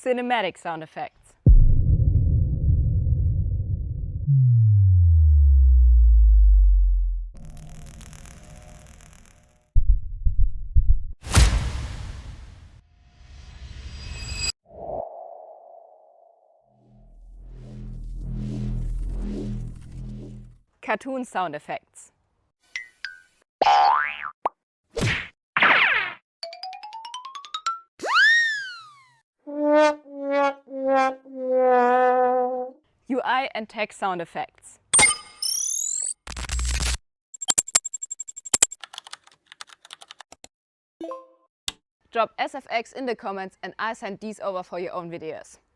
Cinematic sound effects. Cartoon sound effects. UI and text sound effects. Drop SFX in the comments and I'll send these over for your own videos.